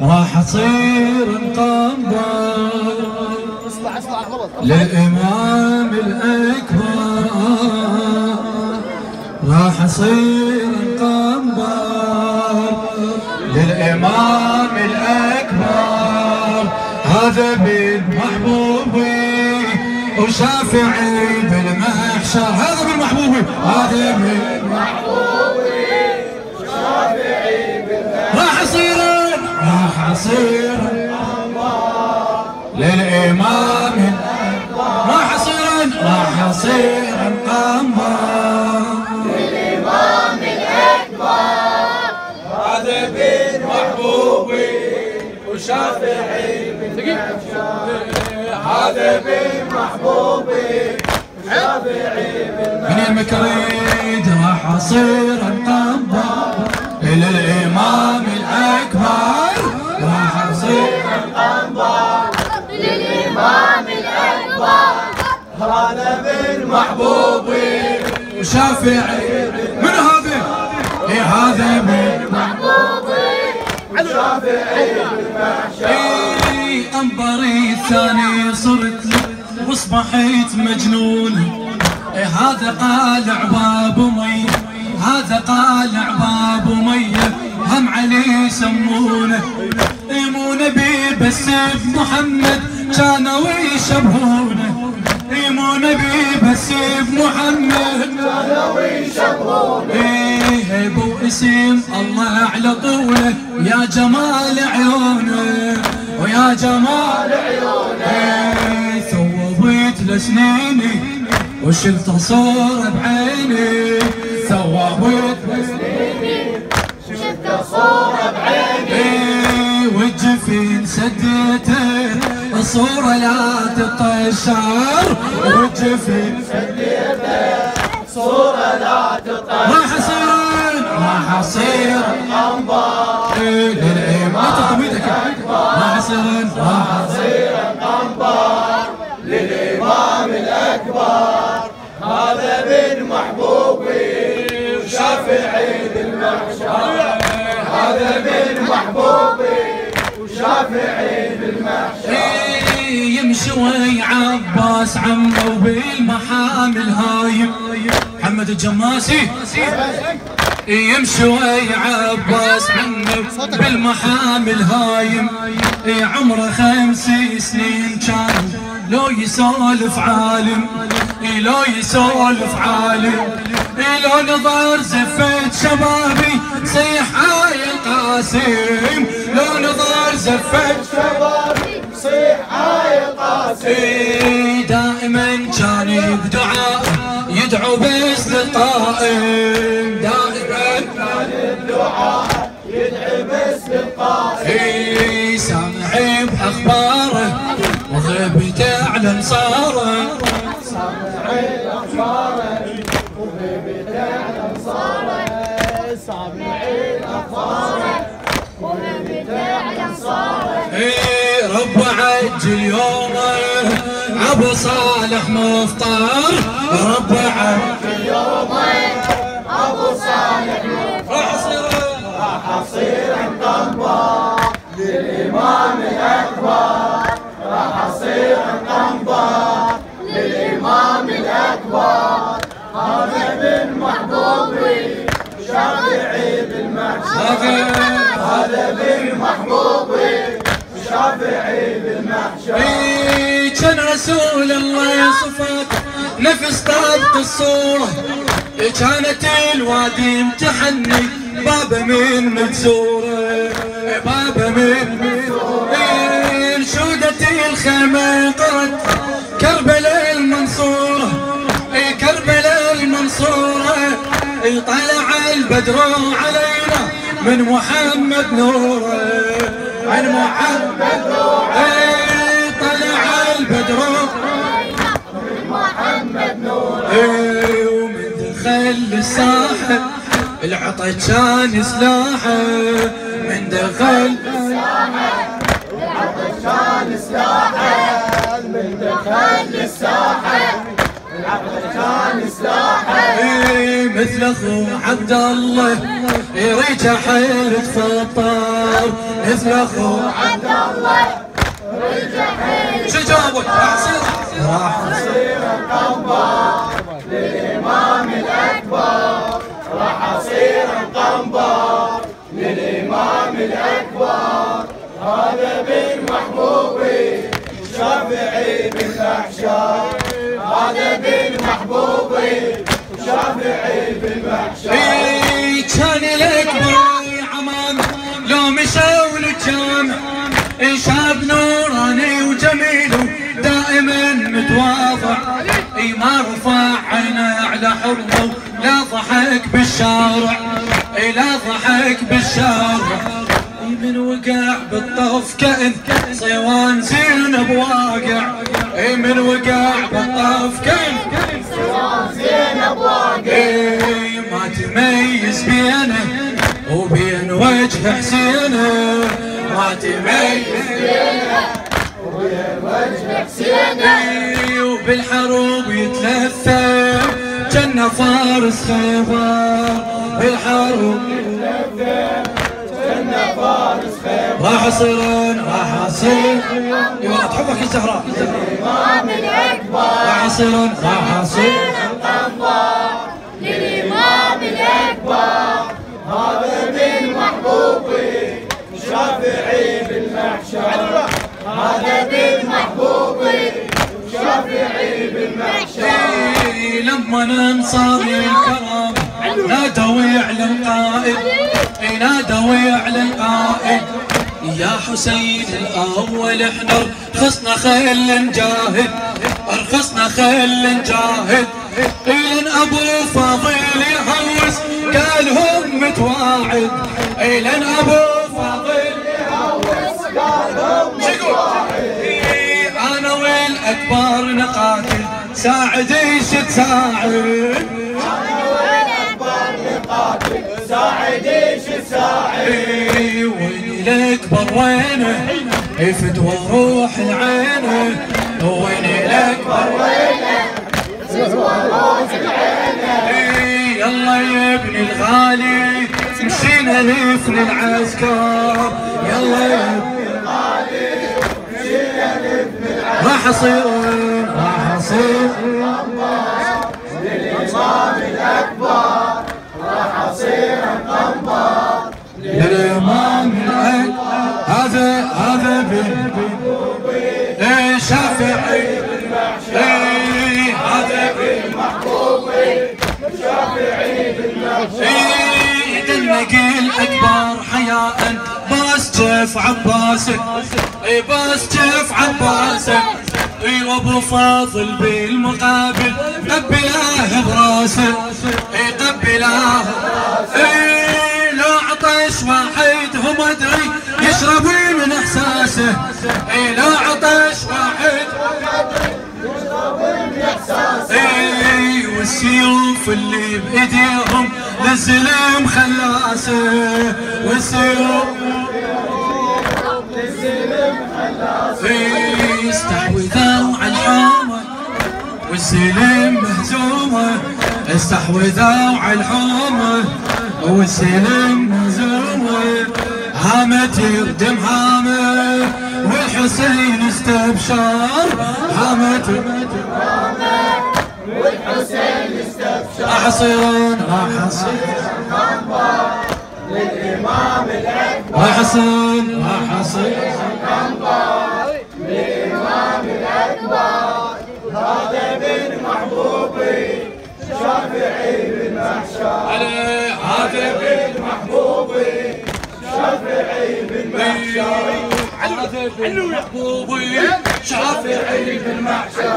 راح اصير مقنبر للامام الاكبر، راح اصير مقنبر للامام الاكبر. هذا بالمحبوبي وشافعي بالمحشر، هذا بالمحبوبي، هذا بالمحبوبي وشافعي بالمحشر. راح اصير للامام الاكبر، راح اصير مقنبر للامام الاكبر. هذا بالمحبوبي وشافعي بالمحشر، هذا بالمحبوبي وشافعي بالمحشر. من المكريد راح اصير مقنبر للامام الاكبر، راح اصير مقنبر للامام الاكبر. هذا بالمحبوبي وشافعي. من هذا؟ هذا بالمحبوبي وشافعي بالمحشر. انبري الثاني صرت واصبحت مجنون. هذا قالع باب مي، هذا قالع باب مي، هم عليه يسمونه مو نبي بس بمحمد كانوا يشبهونه، مو نبي بس بمحمد كانوا يشبهونه. بو اسم الله على طوله يا جمال عيونه ويا جمال عيونه. ثوبت لسنيني وشلت صورة بعيني، ثوبت لسنيني وشلت صورة بعيني. والجفين سديته الصورة لا تطشر، والجفين سديته صورة لا تطشر. راح اصير مقنبر للامام للامام الاكبر. هذا بالمحبوبي وشافعي بالمحشر، هذا بالمحبوبي وشافعي بالمحشر. يمشي ويا عباس عمه وبالمحامل هايم محمد الجماسي. يمشي ويا عباس عمه بالمحامل هايم، عمره 5 سنين كان لو يسولف عالم، لو يسولف عالم. لو نظر زفت شبابي صيح هاي القاسم، لو نظر زفت شبابي صيح هاي القاسم. دائما كان بدعاء يدعو بس للقائم، دائما كان بدعاء يدعو بس للقائم. سامع باخباره وغيبته على انصاره، سامع باخباره وغيبته على انصاره، سامع باخباره وغيبته على انصاره. رب عجل يومه ابو صالح مفطر، رب عجل يومه ابو صالح مفطر. راح اصير مقنبر للامام الاكبر، راح اصير مقنبر للامام الاكبر. هذا بالمحبوبي وشافعي بالمحشر، هذا بالمحبوبي وشافعي بالمحشر. كان رسول الله صفات نفس طابق الصورة، كانت الوادي امتحني بابا من مجزورة، بابا من مجزورة. انشودت الخيمة قرت كربلاء المنصورة، كربلاء المنصورة. طلع البدر علينا من محمد نوره، من محمد نوره. طلع البدر من محمد نوره. ومن دخل الساحة العطا كان سلاحه، من دخل الساحة العطا كان سلاحه، من دخل الساحة العطا كان سلاحه. مثل اخو عبد الله رجع حيل تفطر، مثل اخو عبد الله والجحيم. شو جاوبك؟ راح أصير القنبر للإمام الأكبر، راح أصير القنبر للإمام الأكبر. هذا بن محبوبي شافعي بالمحشر، هذا بن محبوبي شافعي بالمحشر. كان الأكبر عمام لو مشوا للجامع، شاب نوراني وجميل دائما متواضع، ما رفع عينه على حرمه لا ضحك بالشارع، لا ضحك بالشارع. من وقع بالطف كأن صيوان زينب واقع، من وقع بالطف كأن صيوان زينب واقع. ما تميز بينه وبين وجه حسينه، ما تميز بينه وبين وجه حسينه. وبالحروب يتلثم جنة فارس خيبر، بالحروب يتلثم جنة فارس خيبر. راح اصير راح اصير والله تحبك الزهراء. الإمام الأكبر راح اصير القنبر للإمام الأكبر. هذا بن محبوبي شافعي بالمحشر، هذا بن محبوبي شافعي بالمحشر. لما ننصر الكرم نادوا على القائد، نادوا على القائد يا حسين الأول احنا رخصنا خل نجاهد، رخصنا خل نجاهد. لين أبو فاضل يهوس قالهم متواعد، لين أبو فاضل يهوس قالهم متواعد. أنا والأكبر نقاتل ساعد ايش تساعد، أنا والأكبر نقاتل ساعد ايش تساعد. وين الأكبر وينه فدوى روح العينه، وين الأكبر وينه فدوى روح العينه. يلا يا ابن الغالي مشينا نفني العسكر، يلا يا ابن الغالي مشينا نفني العسكر. راح اصير راح اصير للإمام الأكبر، راح أصير القنبر للإمام الأكبر. هذا بن شافعي هذا بن محبوبي شافعي بالمحشر. دنق الأكبر حياء باسجف عباسك، باسجف عباسك. وابو فاضل بالمقابل قبلاه براسه، قبلاه. لو عطش واحد هو مدري يشرب من احساسه، لو عطش واحد يشرب من احساسه. والسيوف اللي بايديهم للزلم خلاسه، والسيوف للزلم خلاسه. استحوذوا على الحومه والسلم مهزومه، استحوذوا على الحومه والسلم مهزومه. هامت يردم هامه والحسين استبشر، هامت والحسين استبشر. راح اصير راح اصير القنبر للإمام الأكبر، راح اصير راح اصير القنبر للإمام الأكبر. هذا بن محبوبي شافعي بالمحشر، هذا بن محبوبي شافعي بالمحشر. هذا محبوبي شافعي بالمحشر.